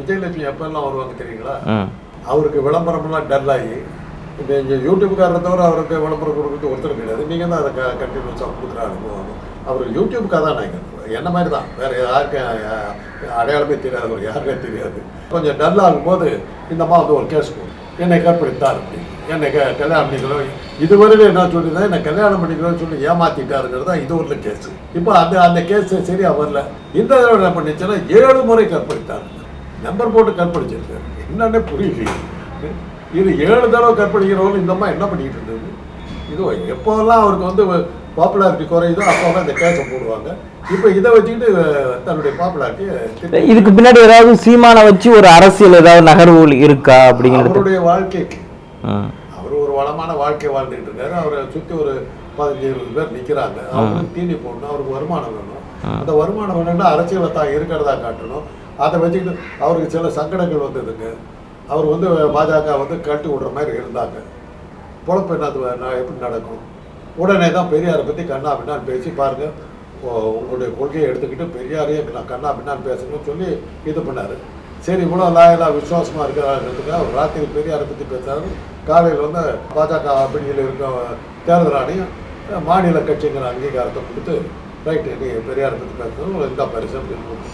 விஜயலட்சுமி எப்பெல்லாம் வருவாங்க தெரியுங்களா? அவருக்கு விளம்பரம்லாம் டல் ஆகி இப்போ இங்கே யூடியூப்காரரை தவிர அவருக்கு விளம்பரம் கொடுக்குறது ஒருத்தர் கிடையாது. நீங்கள் தான் அதை கண்டினியூஸாக கொடுக்குற அனுபவம். அவர் யூடியூப்காக தான் நாங்கள் என்ன மாதிரி தான், வேறு யாருக்கும் அடையாளமே தெரியாது, அவர் யாருக்கே தெரியாது. கொஞ்சம் டல் ஆகும்போது இந்தம்மா வந்து ஒரு கேஸ் போடும், என்னை கற்பழித்தார் அப்படி, என்னை கல்யாணம் பண்ணிக்கிறோம், இதுவரையிலும் என்ன சொல்லியிருந்தேன், என்னை கல்யாணம் பண்ணிக்கிறோன்னு சொல்லி ஏமாற்றிட்டாருங்கிறது தான் இது ஒரு கேஸு. இப்போ அந்த கேஸு சரியாக வரல. இந்த தடவை என்ன பண்ணிச்சுன்னா 7 முறை கற்பழித்தார், நம்பர் போட்டு கற்பழிச்சிருக்காரு. என்னன்னே புரியல. இது 7 தடவை கற்பழிக்கிறவங்க இந்தம்மா என்ன பண்ணிக்கிட்டு இருந்தது? இது எப்போல்லாம் அவருக்கு வந்து பாப்புலாரிட்டி குறையுதோ அப்போல்லாம் இந்த கேஸை போடுவாங்க. இப்போ இதை வச்சுக்கிட்டு தன்னுடைய பாப்புலாரிட்டி. இதுக்கு பின்னாடி ஏதாவது சீமானை வச்சு ஒரு அரசியல் ஏதாவது நகர்வு இருக்கா அப்படிங்கிறது? அவருடைய வாழ்க்கைக்கு அவர் ஒரு வளமான வாழ்க்கை வாழ்ந்துட்டு இருக்காரு. அவரை சுற்றி ஒரு 15-20 பேர் நிற்கிறாங்க. அவருக்கு தீனி போடணும், அவருக்கு வருமானம் வேணும். அந்த வருமானம் வேணும்னா அரசியலை தான் இருக்கிறதா காட்டணும். அதை வச்சுக்கிட்டு அவருக்கு சில சங்கடங்கள் வந்ததுங்க. அவர் வந்து பாஜக வந்து கட்டி விடுற மாதிரி இருந்தாங்க. பொழப்பு என்ன எப்படி நடக்கும்? உடனே தான் பெரியாரை பற்றி கண்ணா பின்னான்னு பேசி பாருங்கள், உங்களுடைய கொள்கையை எடுத்துக்கிட்டு பெரியாரையே நான் கண்ணா பின்னான்னு பேசணும்னு சொல்லி இது பண்ணார். சரி இவ்வளோ லாயலாக விசுவாசமாக இருக்கிறாங்கிறதுக்கு அவர் ராத்திரி பெரியாரை பற்றி பேசுகிறாரு. காலையில் வந்து பாஜக பிடியில் இருக்க தேர்தல் ஆணையம் மாநில கட்சிங்கிற அங்கீகாரத்தை கொடுத்து ரைட்டு நீ பெரியாரை பற்றி பேசுறது இந்த பரிசு அப்படின்னு